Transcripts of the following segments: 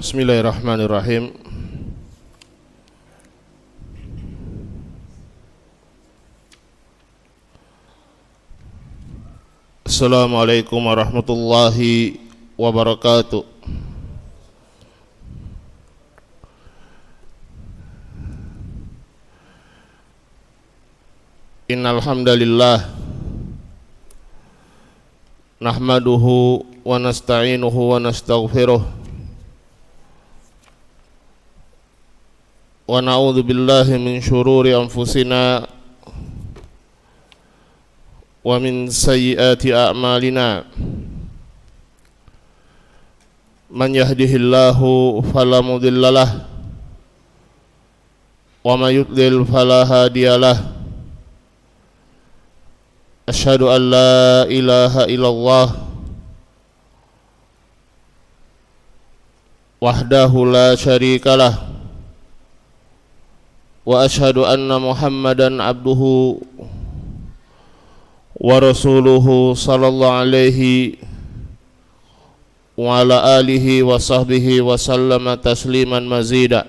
Bismillahirrahmanirrahim. Assalamualaikum warahmatullahi wabarakatuh. Innal hamdalillah nahmaduhu wa nasta'inuhu wa nastaghfiruh wa na'udzu billahi min syururi anfusina wa min sayyiati a'malina. Man yahdihillahu fala mudhillalah wa may yudlil fala hadiyalah. Asyhadu an la ilaha illallah wahdahu la syarikalah wa asyhadu anna Muhammadan abduhu wa rasuluhu sallallahu alaihi wa ala alihi wa sahbihi wa sallama tasliman mazida.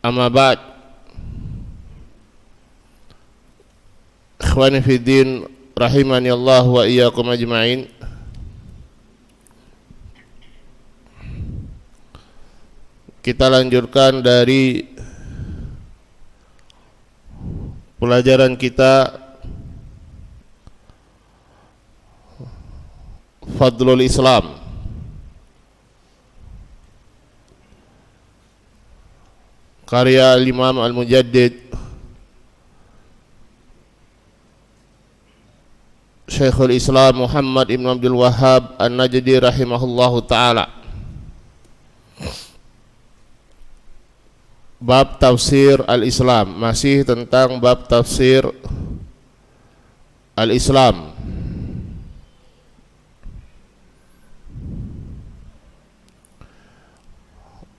Amma ba'd. Ikhwani fi din rahimani Allah wa iyyakum ajma'in. Kita lanjutkan dari pelajaran kita Fadlul Islam, karya Imam Al-Mujaddid Syekhul Islam Muhammad Ibn Abdul Wahhab An-Najdi rahimahullahu ta'ala. Bab tafsir al-Islam, masih tentang bab tafsir al-Islam.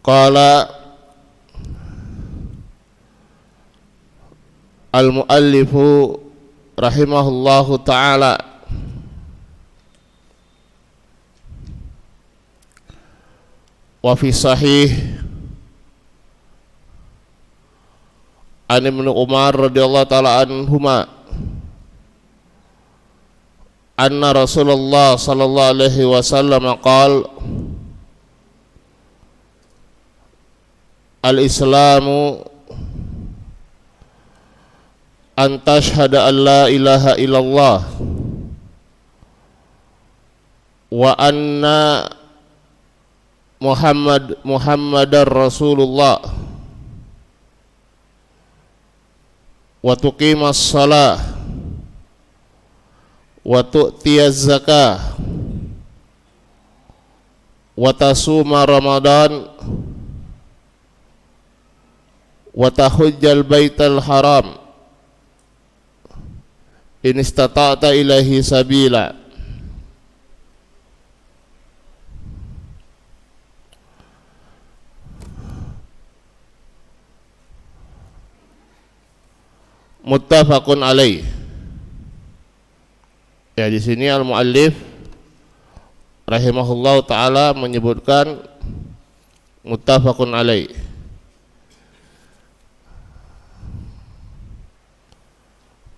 Qala al-muallifu rahimahullahu ta'ala wa fi sahih an Ibnu Umar radhiyallahu ta'ala anhuma anna Rasulullah sallallahu alaihi wasallam qala al-islamu an tashhada an la ilaha illallah wa anna Muhammadar Rasulullah wa tuqimas shalah wa tu'tiyaz zakah wa tasuma ramadan wa tahujjal baital haram in istata'ta ilaihi sabila. Muttafaqun alaih. Ya, di sini al-muallif rahimahullahu taala menyebutkan muttafaqun alaih.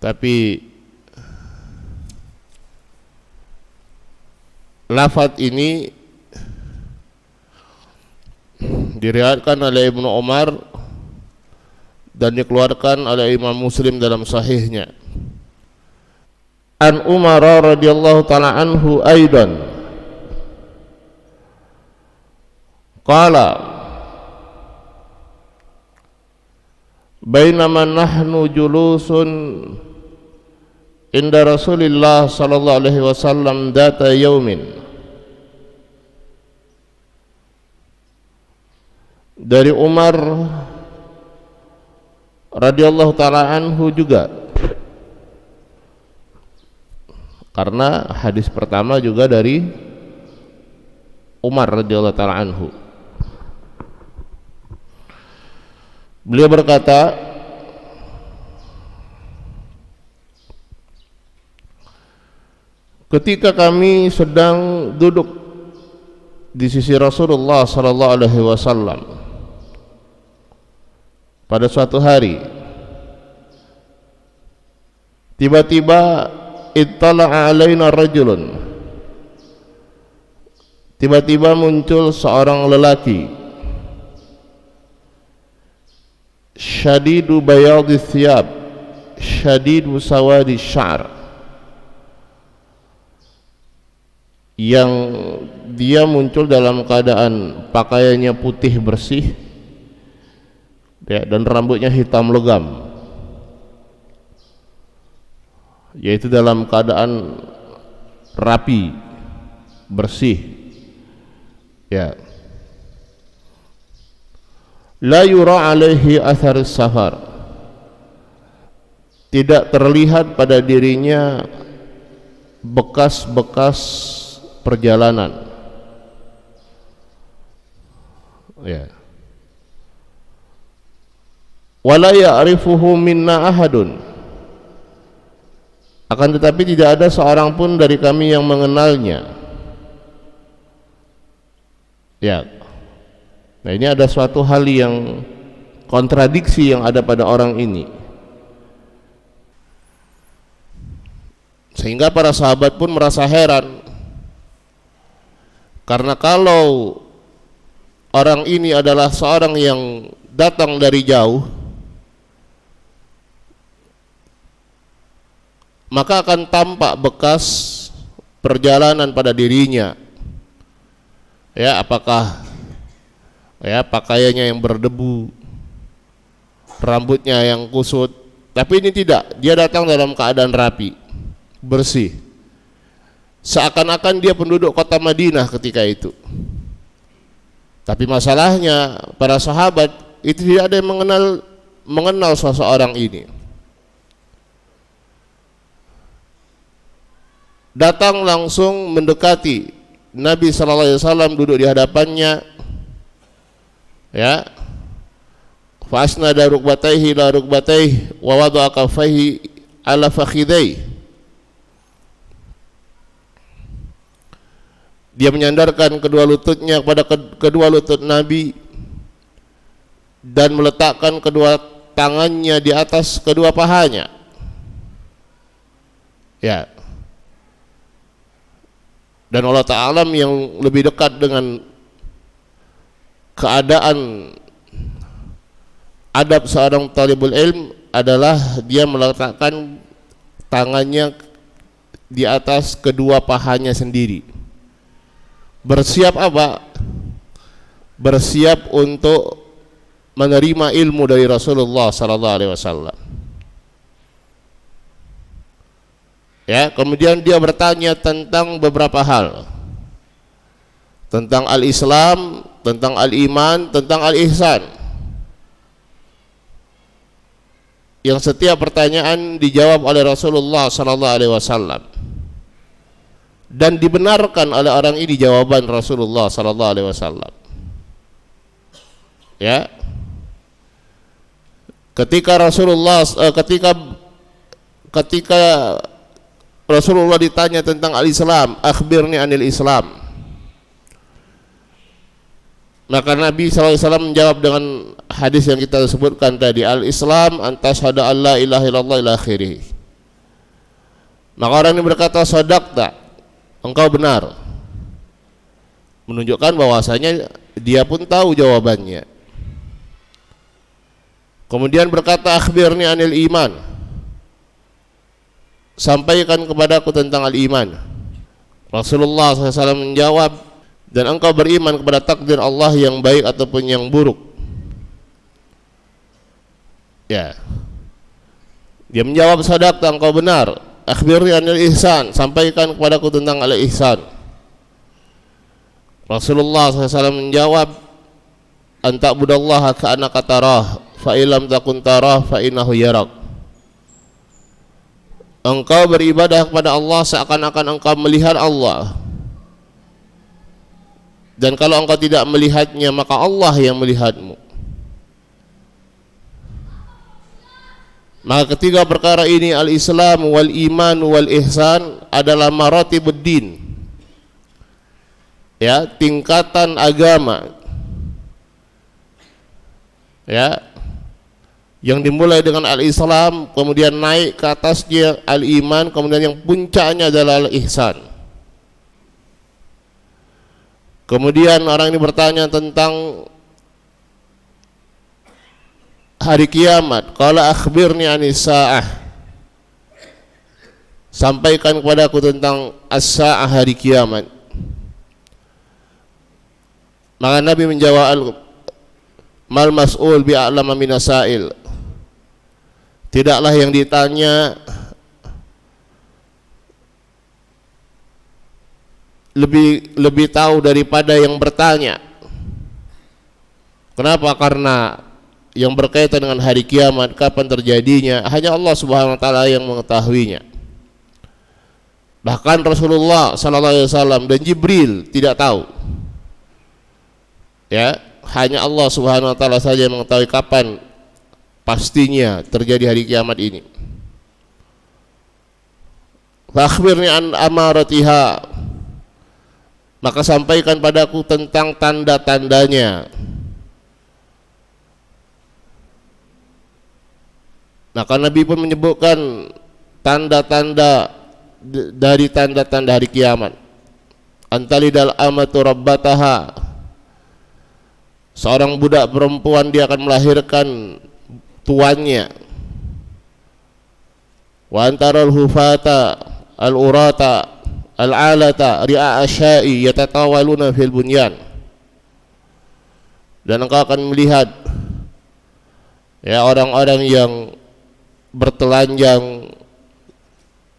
Tapi lafaz ini diriwayatkan oleh Ibnu Umar dan dikeluarkan oleh Imam Muslim dalam sahihnya. An Umar radhiyallahu ta'ala anhu aidan qala bainama nahnu julusun inda Rasulillah sallallahu alaihi wasallam data yaumin. Dari Umar radhiyallahu ta'ala anhu juga, karena hadis pertama juga dari Umar radhiyallahu ta'ala anhu. Beliau berkata, ketika kami sedang duduk di sisi Rasulullah sallallahu alaihi wasallam pada suatu hari, tiba-tiba ittala'a alaina rajulun, tiba-tiba muncul seorang lelaki, syadidu bayadhi thiyab, syadidu sawadi sya'r, yang dia muncul dalam keadaan pakaiannya putih bersih ya, dan rambutnya hitam legam, yaitu dalam keadaan rapi, bersih ya. La yura alaihi athar safar, tidak terlihat pada dirinya bekas-bekas perjalanan ya. Wala ya'rifuhu minna ahadun, akan tetapi tidak ada seorang pun dari kami yang mengenalnya ya. Nah, ini ada suatu hal yang kontradiksi yang ada pada orang ini, sehingga para sahabat pun merasa heran, karena kalau orang ini adalah seorang yang datang dari jauh, maka akan tampak bekas perjalanan pada dirinya ya, apakah ya pakaiannya yang berdebu, rambutnya yang kusut. Tapi ini tidak, dia datang dalam keadaan rapi, bersih, seakan-akan dia penduduk kota Madinah ketika itu. Tapi masalahnya para sahabat itu tidak ada yang mengenal seseorang ini. Datang langsung mendekati Nabi sallallahu alaihi wasallam, duduk di hadapannya ya. Fa asnada rukbatayhi ila rukbatayhi wa wada'a kaffayhi ala fakhidayhi, dia menyandarkan kedua lututnya kepada kedua lutut Nabi dan meletakkan kedua tangannya di atas kedua pahanya ya. Dan Allah Ta'ala yang lebih dekat dengan keadaan adab seorang talibul ilm adalah dia meletakkan tangannya di atas kedua pahanya sendiri. Bersiap apa? Bersiap untuk menerima ilmu dari Rasulullah sallallahu alaihi wasallam. Ya, kemudian dia bertanya tentang beberapa hal, tentang al-Islam, tentang al-iman, tentang al-ihsan, yang setiap pertanyaan dijawab oleh Rasulullah sallallahu alaihi wasallam dan dibenarkan oleh orang ini jawaban Rasulullah sallallahu alaihi wasallam. Ya. Ketika Rasulullah ditanya tentang al-Islam, akhbirni anil Islam, maka Nabi SAW menjawab dengan hadis yang kita sebutkan tadi, al-Islam antashhadu an la ilaha illallah ila akhirih. Maka orang ini berkata, sadaqta, engkau benar, menunjukkan bahwasanya dia pun tahu jawabannya. Kemudian berkata, akhbirni anil iman, sampaikan kepadaku tentang al-iman. Rasulullah SAW menjawab, dan engkau beriman kepada takdir Allah yang baik ataupun yang buruk. Ya. Dia menjawab, sadaqta, engkau benar. Akhbirni anil ihsan, sampaikan kepadaku tentang al-ihsan. Rasulullah SAW menjawab, anta'budallaha ka'annaka tarah, fa illam takun tarah fa innahu yarak. Engkau beribadah kepada Allah seakan-akan engkau melihat Allah, dan kalau engkau tidak melihatnya maka Allah yang melihatmu. Maka ketiga perkara ini, al-Islam wal iman wal ihsan, adalah maratibuddin, ya, tingkatan agama, ya, yang dimulai dengan al-Islam, kemudian naik ke atasnya al-iman, kemudian yang puncaknya adalah al-ihsan. Kemudian orang ini bertanya tentang hari kiamat. Qala akhbirni anis sa'ah, sampaikan kepadaku tentang as-sa'ah, hari kiamat. Maka Nabi menjawab, mal mas'ul bi'a'lama minasail, tidaklah yang ditanya lebih tahu daripada yang bertanya. Kenapa? Karena yang berkaitan dengan hari kiamat, kapan terjadinya, hanya Allah Subhanahu wa taala yang mengetahuinya. Bahkan Rasulullah sallallahu alaihi wasallam dan Jibril tidak tahu. Ya, hanya Allah Subhanahu wa taala saja yang mengetahui kapan pastinya terjadi hari kiamat ini. Fakhbirni an amaratiha, maka sampaikan padaku tentang tanda-tandanya. Maka Nabi pun menyebutkan tanda-tanda dari tanda-tanda hari kiamat. Antalidal amatu rabbataha, seorang budak perempuan dia akan melahirkan tuannya. Wa antaral hufata al-urata al-alata ri'a asyai yatatawaluna fil bunyan, dan engkau akan melihat, ya, orang-orang yang bertelanjang,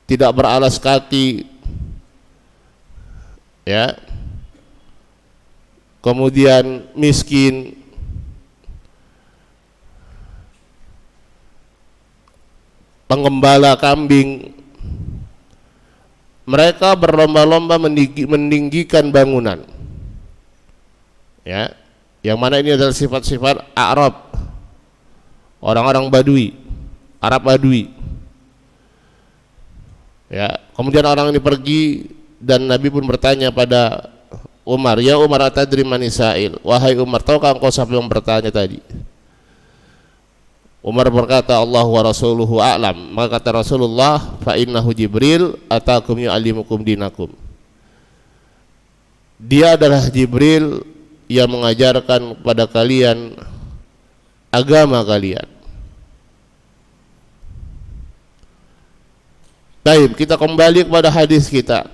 tidak beralas kaki, ya, kemudian miskin, pengembala kambing, mereka berlomba-lomba meninggikan bangunan, ya, yang mana ini adalah sifat-sifat Arab, orang-orang Badui, Arab Badui, ya. Kemudian orang ini pergi dan Nabi pun bertanya pada Umar, ya Umar, atadri man sa'il, wahai Umar, tahukah engkau siapa yang bertanya tadi? Umar berkata, Allah wa rasuluhu a'lam. Maka kata Rasulullah, fa innahu Jibril atakum yu'allimukum dinakum, dia adalah Jibril yang mengajarkan kepada kalian agama kalian. Baik, kita kembali kepada hadis kita,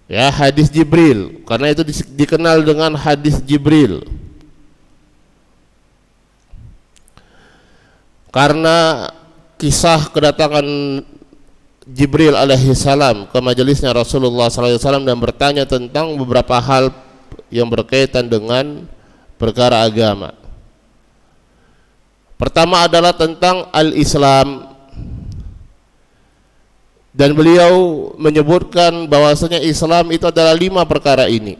ya, hadis Jibril, karena itu dikenal dengan hadis Jibril. Karena kisah kedatangan Jibril alaihi salam ke majelisnya Rasulullah sallallahu alaihi wasallam dan bertanya tentang beberapa hal yang berkaitan dengan perkara agama. Pertama adalah tentang al-Islam, dan beliau menyebutkan bahwasanya Islam itu adalah 5 perkara ini.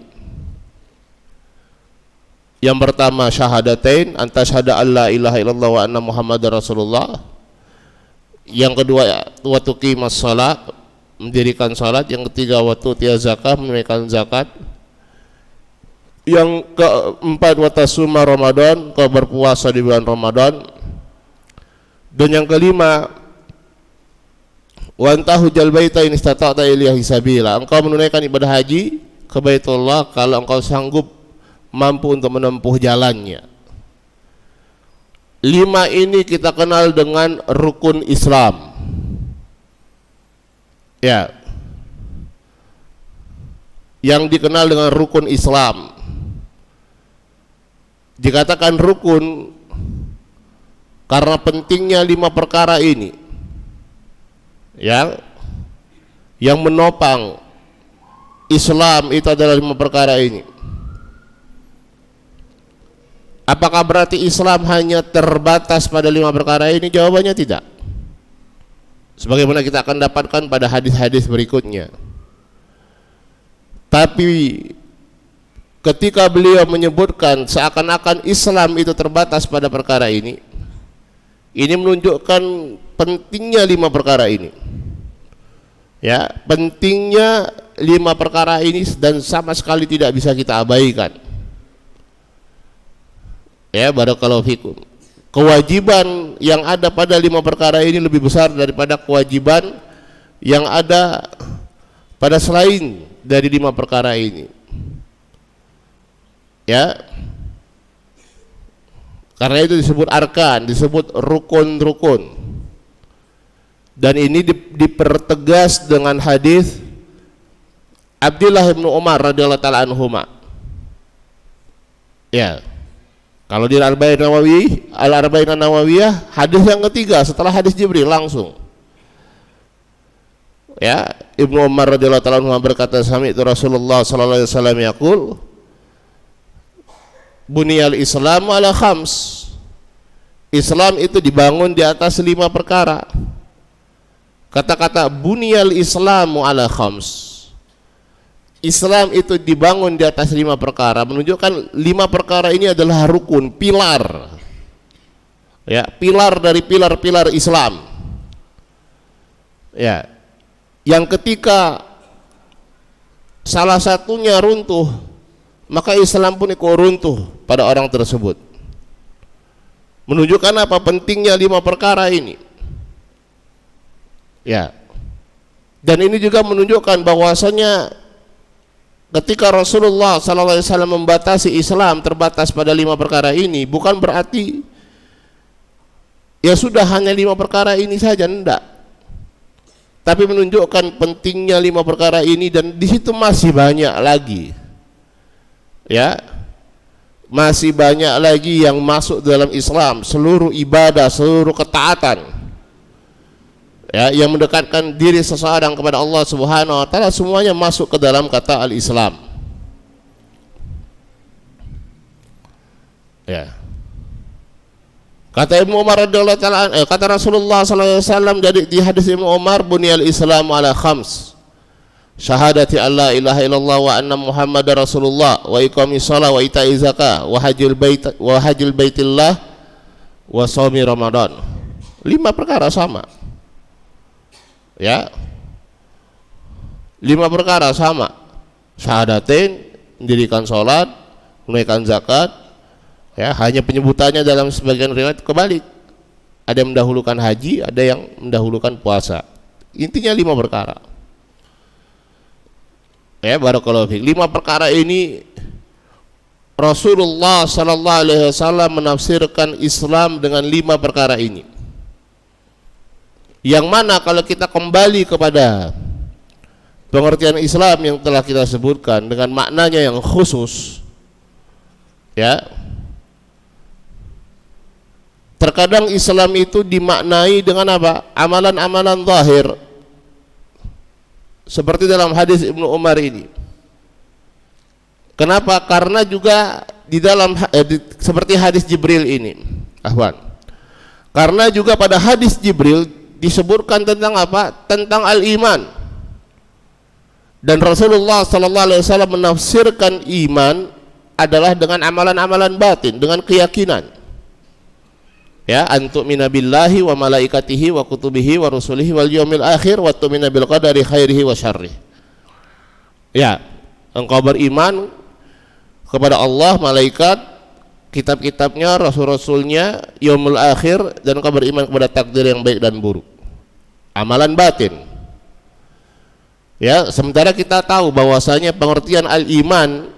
Yang pertama syahadatain, antasyhada alla ilaha illallah wa anna muhammadar rasulullah. Yang kedua wa tuqimas shalah, mendirikan salat. Yang ketiga wa tu'tiyaz zakah, menunaikan zakat. Yang keempat wa tasuma ramadan, kau berpuasa di bulan Ramadan. Dan yang kelima wa antahujal baita in istata'ta ilaihi sabila, engkau menunaikan ibadah haji ke Baitullah kalau engkau sanggup mampu untuk menempuh jalannya. 5 ini kita kenal dengan rukun Islam, ya, yang dikenal dengan rukun Islam. Dikatakan rukun karena pentingnya 5 perkara ini, ya, yang menopang Islam itu adalah 5 perkara ini. Apakah berarti Islam hanya terbatas pada 5 perkara ini? Jawabannya tidak. Sebagaimana kita akan dapatkan pada hadis-hadis berikutnya. Tapi ketika beliau menyebutkan seakan-akan Islam itu terbatas pada perkara ini menunjukkan pentingnya 5 perkara ini. Ya, pentingnya 5 perkara ini dan sama sekali tidak bisa kita abaikan. Ya, barakallahu fikum. Kewajiban yang ada pada 5 perkara ini lebih besar daripada kewajiban yang ada pada selain dari 5 perkara ini. Ya, karena itu disebut arkan, disebut rukun-rukun. Dan ini dipertegas dengan hadis Abdullah bin Umar radhiyallahu taala anhuma. Ya. Kalau di Al-Arba'in Nawawiyah, hadis yang ketiga setelah hadis Jibril langsung. Ya, Ibnu Umar radhiyallahu taala anhuma berkata, sami'tu Rasulullah sallallahu alaihi wasallam yaqul, Buniyal Islamu ala khams. Islam itu dibangun di atas 5 perkara. Kata-kata buniyal Islamu ala khams, Islam itu dibangun di atas 5 perkara, menunjukkan 5 perkara ini adalah rukun, pilar. Ya, pilar dari pilar-pilar Islam. Ya. Yang ketika salah satunya runtuh, maka Islam pun ikut runtuh pada orang tersebut. Menunjukkan apa pentingnya 5 perkara ini. Ya. Dan ini juga menunjukkan bahwasanya ketika Rasulullah sallallahu alaihi wasallam membatasi Islam terbatas pada 5 perkara ini, bukan berarti ya sudah hanya 5 perkara ini saja, enggak. Tapi menunjukkan pentingnya 5 perkara ini, dan di situ masih banyak lagi. Ya. Masih banyak lagi yang masuk dalam Islam, seluruh ibadah, seluruh ketaatan. Ya, yang mendekatkan diri seseorang kepada Allah Subhanahu wa taala, semuanya masuk ke dalam kata al-Islam. Ya. Kata Ibnu Umar radhiyallahu taala, kata Rasulullah sallallahu alaihi wasallam di hadis Ibnu Umar, buniyal Islamu ala khams. Syahadati alla ilaha illallah wa anna Muhammadar Rasulullah wa iqamis shalah wa ita'iz zakah wa hajjil baitillah wa shaumi Ramadan. 5 perkara sama. Ya, 5 perkara sama. Syahadatain, mendirikan sholat, menunaikan zakat. Ya, hanya penyebutannya dalam sebagian riwayat kebalik. Ada yang mendahulukan haji, ada yang mendahulukan puasa. Intinya 5 perkara. Ya, barakallahu fiik. 5 perkara ini Rasulullah sallallahu alaihi wasallam menafsirkan Islam dengan 5 perkara ini. Yang mana kalau kita kembali kepada pengertian Islam yang telah kita sebutkan dengan maknanya yang khusus, ya, terkadang Islam itu dimaknai dengan apa? Amalan-amalan zahir, seperti dalam hadis Ibnu Umar ini. Kenapa? Karena juga di dalam seperti hadis Jibril ini, Ahwan. Karena juga pada hadis Jibril disebutkan tentang apa? Tentang al-iman. Dan Rasulullah sallallahu alaihi wasallam menafsirkan iman adalah dengan amalan-amalan batin, dengan keyakinan. Ya, antu'mina billahi wa malaikatihi wa kutubihi wa rusulihi wal yaumil akhir wa tu'mina bil qadari khairihi wa syarrihi. Ya, engkau beriman kepada Allah, malaikat, kitab-kitabnya, rasul-rasulnya, yaumul akhir, dan engkau beriman kepada takdir yang baik dan buruk. Amalan batin. Ya, sementara kita tahu bahwasanya pengertian al-iman,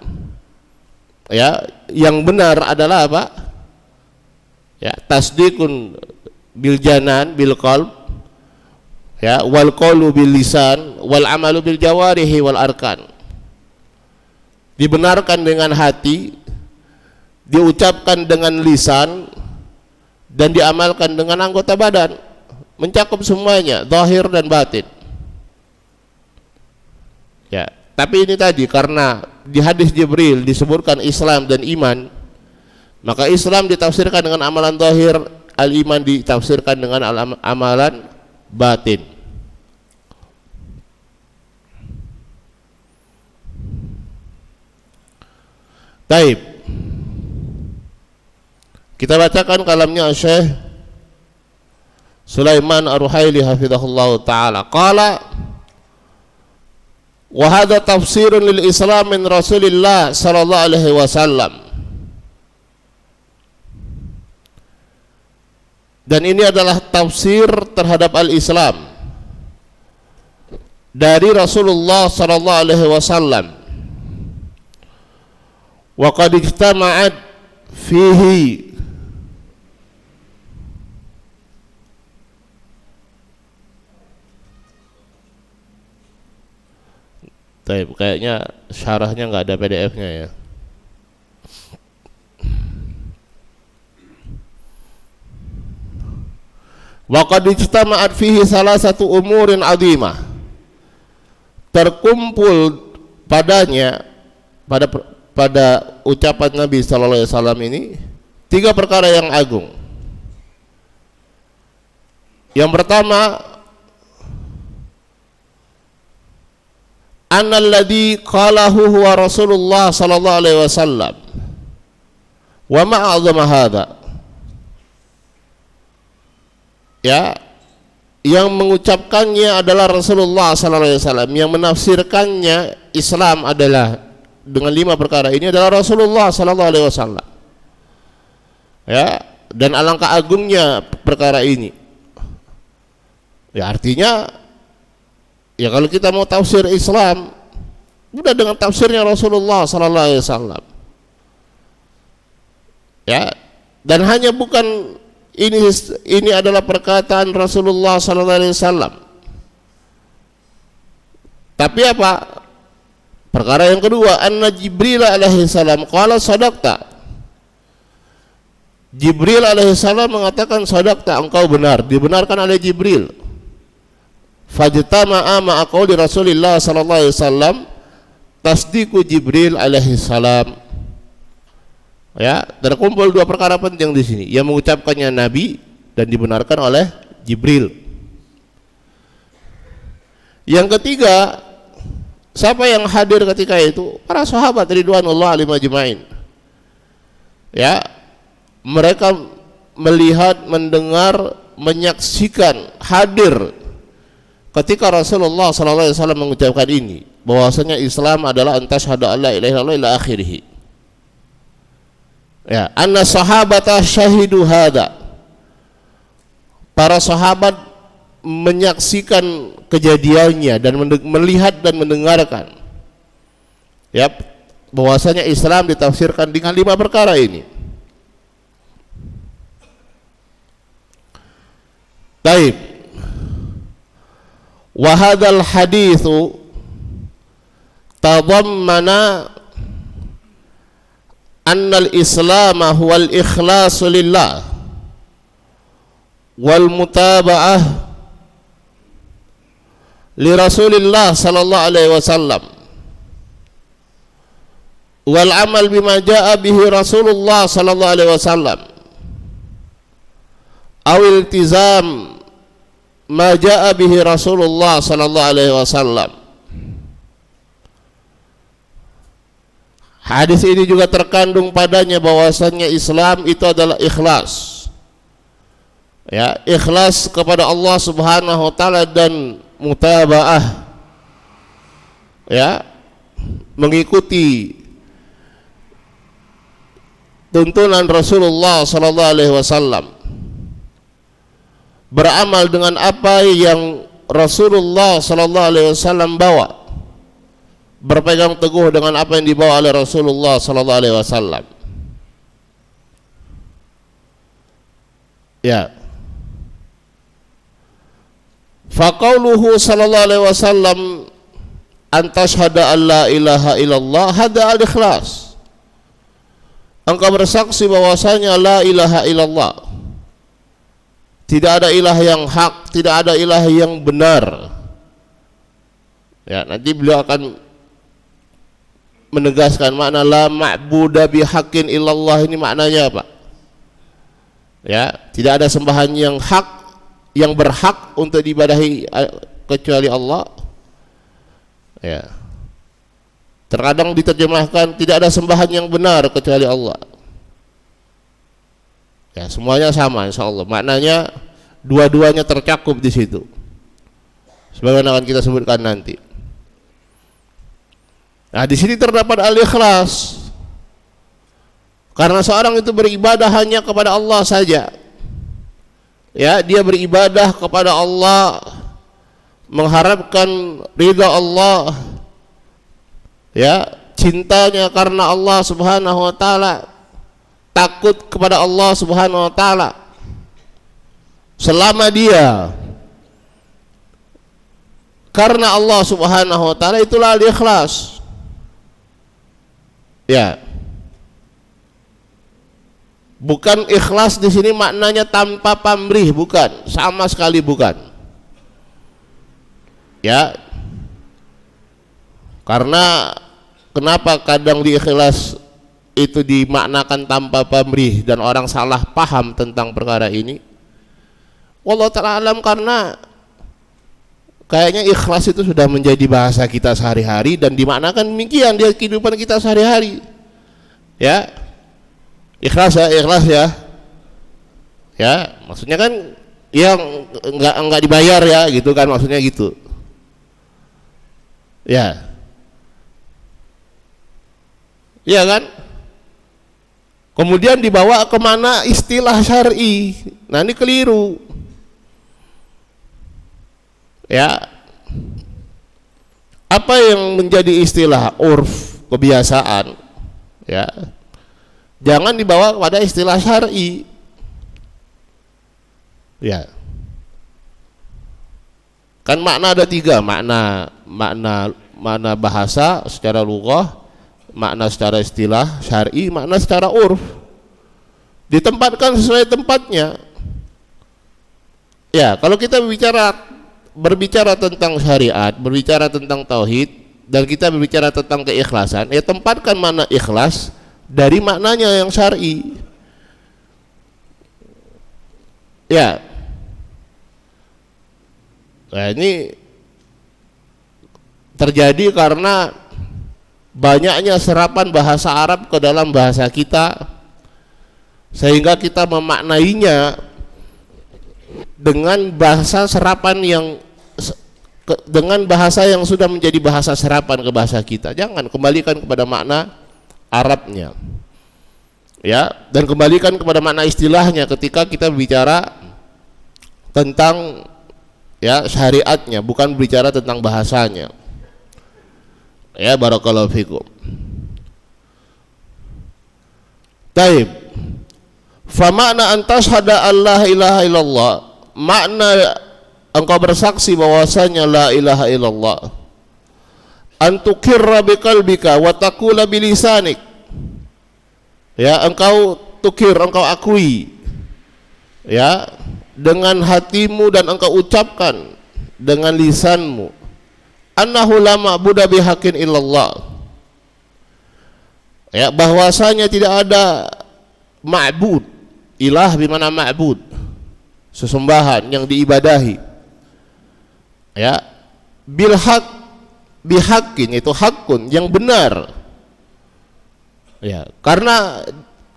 ya, yang benar adalah apa? Ya, tasdiqun bil janan bil qalb, ya, wal qaulu bil lisan wal amalu bil jawarihi wal arkan. Dibenarkan dengan hati, diucapkan dengan lisan, dan diamalkan dengan anggota badan, mencakup semuanya, zahir dan batin. Ya, tapi ini tadi karena di hadis Jibril disebutkan Islam dan iman, maka Islam ditafsirkan dengan amalan zahir, al-iman ditafsirkan dengan amalan batin. Taib. Kita bacakan kalamnya Syekh Sulaiman Ar-Ruhaili hafizahullah taala. Qala Wa hadha tafsirun lil Islam min Rasulillah sallallahu alaihi wasallam. Dan ini adalah tafsir terhadap al-Islam dari Rasulullah sallallahu alaihi wasallam. Wa qad ijtama'at fihi kayaknya syarahnya nggak ada PDF-nya ya. Wa qad ijtama'at fihi salasatu umurin 'azimah. Terkumpul padanya pada ucapan Nabi sallallahu alaihi wasallam ini 3 perkara yang agung. Yang pertama, annalladzi qalahu huwa Rasulullah sallallahu alaihi wasallam. Wa ma a'zama hadza. Ya, yang mengucapkannya adalah Rasulullah sallallahu alaihi wasallam, yang menafsirkannya Islam adalah dengan 5 perkara ini adalah Rasulullah sallallahu alaihi wasallam. Ya, dan alangkah agungnya perkara ini. Ya, artinya ya kalau kita mau tafsir Islam udah dengan tafsirnya Rasulullah sallallahu alaihi wasallam. Ya, dan hanya bukan ini adalah perkataan Rasulullah sallallahu alaihi wasallam. Tapi apa? Perkara yang kedua, anna Jibril alaihi salam qala sadaqta. Jibril alaihi salam mengatakan sadaqta, engkau benar, dibenarkan oleh Jibril. Fajtama'a ma'a qauli Rasulillah sallallahu alaihi wasallam tasdiqu Jibril alaihi salam. Ya, terkumpul 2 perkara penting di sini, yang mengucapkannya Nabi dan dibenarkan oleh Jibril. Yang ketiga, siapa yang hadir ketika itu? Para sahabat ridwanullah alaihim ajmain. Ya, mereka melihat, mendengar, menyaksikan, hadir ketika Rasulullah sallallahu alaihi wasallam mengucapkan ini, bahwasanya Islam adalah antasyhadu alla ilaha illallah ila akhirih. Ya, anna sahabata syahidu hada. Para sahabat menyaksikan kejadiannya dan melihat dan mendengarkan. Ya, bahwasanya Islam ditafsirkan dengan 5 perkara ini. Baik. Wa hadzal haditsu tadammana anna al-islam huwa al-ikhlas lillah wal mutaba'ah li Rasulillah sallallahu alaihi wasallam wal amal bima jaa bihi Rasulullah sallallahu alaihi wasallam aw iltizam ma jaa bihi Rasulullah sallallahu alaihi wasallam. Hadis ini juga terkandung padanya bahwasannya Islam itu adalah ikhlas. Ya, ikhlas kepada Allah Subhanahu wa taala dan mutabaah. Ya, mengikuti tuntunan Rasulullah sallallahu alaihi wasallam. Beramal dengan apa yang Rasulullah sallallahu alaihi wasallam bawa, berpegang teguh dengan apa yang dibawa oleh Rasulullah sallallahu alaihi wasallam. Ya. Faqauluhu sallallahu alaihi wasallam an tashhada an la ilaha illallah hada al-ikhlas. Engkau bersaksi bahwasanya la ilaha illallah, tidak ada ilah yang hak, tidak ada ilah yang benar. Ya, nanti beliau akan menegaskan makna la ma'buda bihaqqin illallah ini maknanya apa? Ya, tidak ada sembahan yang hak, yang berhak untuk diibadahi kecuali Allah. Ya. Terkadang diterjemahkan tidak ada sembahan yang benar kecuali Allah. Ya, semuanya sama insyaallah. Maknanya dua-duanya tercakup di situ. Sebagaimana akan kita sebutkan nanti. Nah, di sini terdapat al-ikhlas. Karena seorang itu beribadah hanya kepada Allah saja. Ya, dia beribadah kepada Allah, mengharapkan ridha Allah. Ya, cintanya karena Allah Subhanahu wa taala, takut kepada Allah Subhanahu wa taala. Selama dia karena Allah Subhanahu wa taala, itulah al-ikhlas. Ya. Bukan ikhlas di sini maknanya tanpa pamrih, bukan, sama sekali bukan. Ya. Karena kenapa kadang di ikhlas itu dimaknakan tanpa pamrih dan orang salah paham tentang perkara ini? Wallahu ta'ala alam, karena kayaknya ikhlas itu sudah menjadi bahasa kita sehari-hari dan dimaknakan demikian di kehidupan kita sehari-hari. Ya. Ikhlas ya, ikhlas ya. Ya, maksudnya kan yang enggak dibayar ya, gitu kan, maksudnya gitu. Ya. Iya kan? Kemudian dibawa kemana istilah syar'i. Nah, ini keliru. Ya. Apa yang menjadi istilah urf, kebiasaan, ya, jangan dibawa kepada istilah syar'i. Ya. Kan makna ada tiga, makna bahasa secara lughah, makna secara istilah syar'i, makna secara urf. Ditempatkan sesuai tempatnya. Ya, kalau kita berbicara tentang syariat, berbicara tentang tauhid, dan kita berbicara tentang keikhlasan, ya tempatkan makna ikhlas dari maknanya yang syar'i. Ya. Nah, ini terjadi karena banyaknya serapan bahasa Arab ke dalam bahasa kita, sehingga kita memaknainya dengan bahasa serapan dengan bahasa yang sudah menjadi bahasa serapan ke bahasa kita. Jangan, kembalikan kepada makna Arabnya, ya, dan kembalikan kepada makna istilahnya ketika kita bicara tentang, ya, syariatnya, bukan bicara tentang bahasanya. Ya, barakallahu fikum. Taib. Fa makna an tashhada alla ilaha illallah, makna engkau bersaksi bahwasanya la ilaha illallah, antukirra biqalbika wa taqula bilisanik. Ya, engkau tukir, engkau akui, ya, dengan hatimu dan engkau ucapkan dengan lisanmu, annahu la ma'budu bihaqqin illallah, ya, bahwasanya tidak ada ma'bud, ilah bimana ma'bud, sesembahan yang diibadahi, ya, bil haq, bihaqqin, itu hakun, yang benar. Ya, karena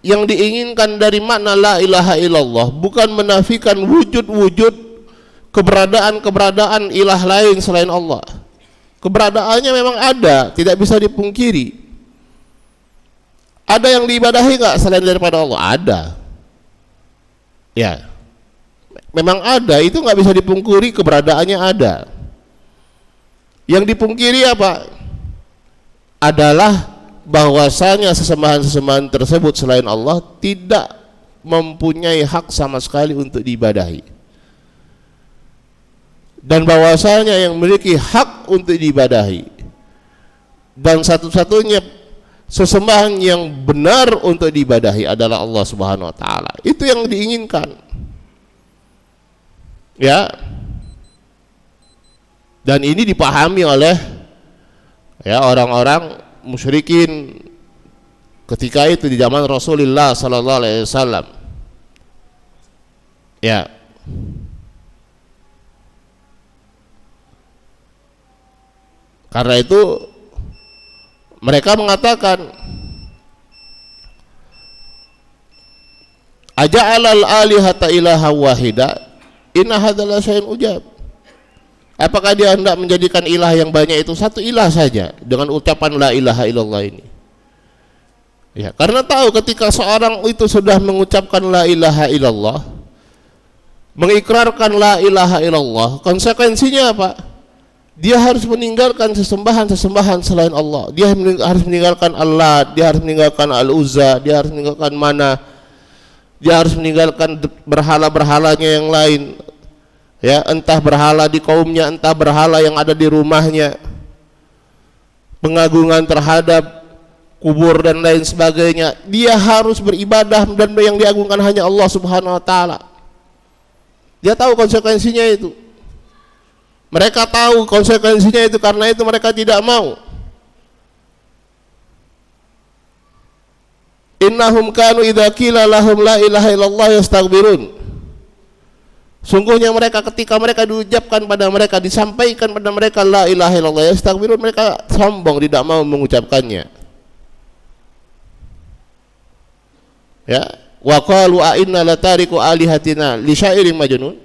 yang diinginkan dari makna la ilaha illallah bukan menafikan wujud-wujud keberadaan ilah lain selain Allah. Keberadaannya memang ada, tidak bisa dipungkiri. Ada yang diibadahi enggak selain daripada Allah? Ada. Ya, memang ada, itu enggak bisa dipungkiri, keberadaannya ada. Yang dipungkiri apa? Adalah bahwasanya sesembahan-sesembahan tersebut selain Allah tidak mempunyai hak sama sekali untuk diibadahi, dan bahwasanya yang memiliki hak untuk diibadahi dan satu-satunya sesembahan yang benar untuk diibadahi adalah Allah Subhanahu wa taala. Itu yang diinginkan. Ya. Dan ini dipahami oleh, ya, orang-orang musyrikin ketika itu di zaman Rasulullah sallallahu alaihi wasallam. Ya. Karena itu mereka mengatakan, aja'alal alihata ilaha wahida inna hadzal syai'un ujab. Apakah dia hendak menjadikan ilah yang banyak itu satu ilah saja dengan ucapan la ilaha illallah ini? Ya, karena tahu ketika seorang itu sudah mengucapkan la ilaha illallah, mengikrarkan la ilaha illallah, konsekuensinya apa? Dia harus meninggalkan sesembahan-sesembahan selain Allah. Dia harus meninggalkan Allah, dia harus meninggalkan Al-Uzza, dia harus meninggalkan Mana, dia harus meninggalkan berhala-berhalanya yang lain. Ya, entah berhala di kaumnya, entah berhala yang ada di rumahnya, pengagungan terhadap kubur dan lain sebagainya. Dia harus beribadah dan yang diagungkan hanya Allah Subhanahu wa taala. Dia tahu konsekuensinya itu. Mereka tahu konsekuensinya itu, karena itu mereka tidak mau. Innahum kanu idza qila lahum la ilaha illallah yastaghfirun. Sungguhnya mereka ketika mereka diucapkan pada mereka, disampaikan pada mereka la ilaha illallah yastaghfirun, mereka sombong, tidak mau mengucapkannya. Ya, wa qalu a inna la tariku alihatina li syairin majnun.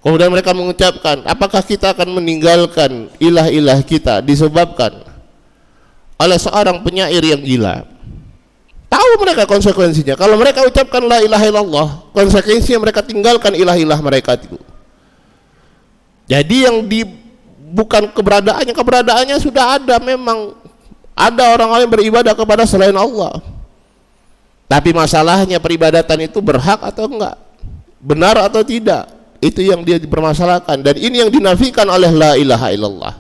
Kemudian mereka mengucapkan, apakah kita akan meninggalkan ilah-ilah kita disebabkan oleh seorang penyair yang gila? Tahu mereka konsekuensinya. Kalau mereka ucapkan la ilaha illallah, konsekuensinya mereka tinggalkan ilah-ilah mereka itu. Jadi yang bukan keberadaannya sudah ada, memang ada orang-orang yang beribadah kepada selain Allah. Tapi masalahnya peribadatan itu berhak atau enggak, benar atau tidak, itu yang dia dipermasalahkan, dan ini yang dinafikan oleh la ilaha illallah.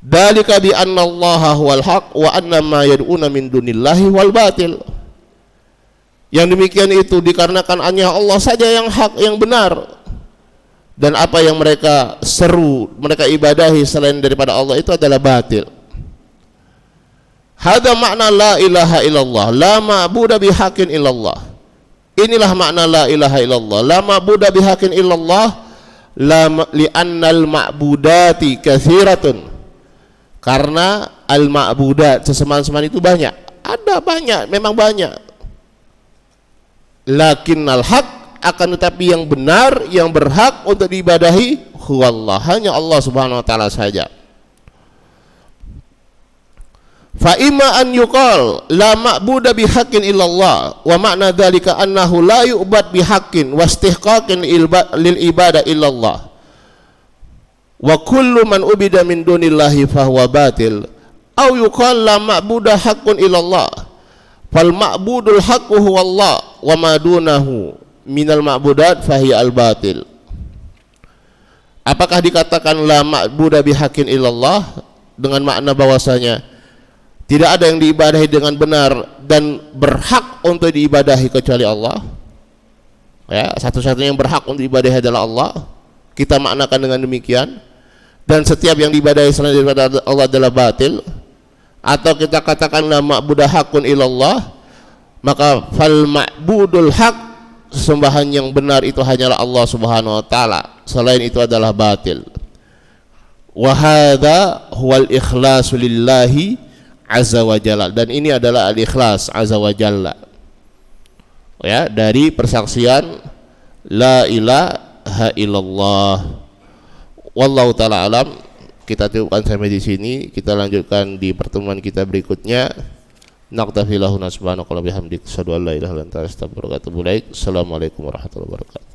Dalika bi anna Allaha huwal haq wa anna ma yad'una min dunillahi wal batil. Yang demikian itu dikarenakan hanya Allah saja yang hak, yang benar, dan apa yang mereka seru, mereka ibadahi selain daripada Allah itu adalah batil. Hada makna la ilaha illallah, la ma'budu bihaqqin illallah. Inilah makna la ilaha illallah, la ma'budu bihaqqin illallah, li'annal ma'budati katsiratun. Karena al ma'budat, sesembahan-sembahan itu banyak, ada banyak, memang banyak. Lakinnal haq, akan tetapi yang benar, yang berhak untuk diibadahi huwallah, hanya Allah Subhanahu wa taala saja. Fa imma an yuqal la ma'budu bihaqqin illallah wa ma'na dzalika annahu la yu'bad bihaqqin wa istihqaqin lil ibadah illallah wa kullu man ubida min dunillahi fahuwa batil, aw yuqal la ma'budu haqqun illallah fal ma'budul haqqu huwallah wa ma dunahu minal ma'budat fahiya al batil. Apakah dikatakan la ma'budu bihaqqin illallah dengan makna bahwasanya tidak ada yang diibadahi dengan benar dan berhak untuk diibadahi kecuali Allah? Ya, satu-satunya yang berhak untuk diibadahi adalah Allah. Kita maknakan dengan demikian. Dan setiap yang diibadahi selain daripada Allah adalah batil. Atau kita katakan la ma'budu haqqun illallah, maka fal ma'budul haq, sembahan yang benar itu hanyalah Allah Subhanahu wa taala. Selain itu adalah batil. Wa hadza huwal ikhlasu lillahi azza wa jalla, dan ini adalah al-ikhlas azza wa jalla, ya, dari persaksian la ilaha illallah. Wallahu taala alam. Kita cukupkan sampai di sini, kita lanjutkan di pertemuan kita berikutnya. Naqtafilahuna subhanaka wa bihamdika asyhadu an la ilaha illa anta astaghfiruka wa atubu ilaik. Assalamualaikum warahmatullahi wabarakatuh.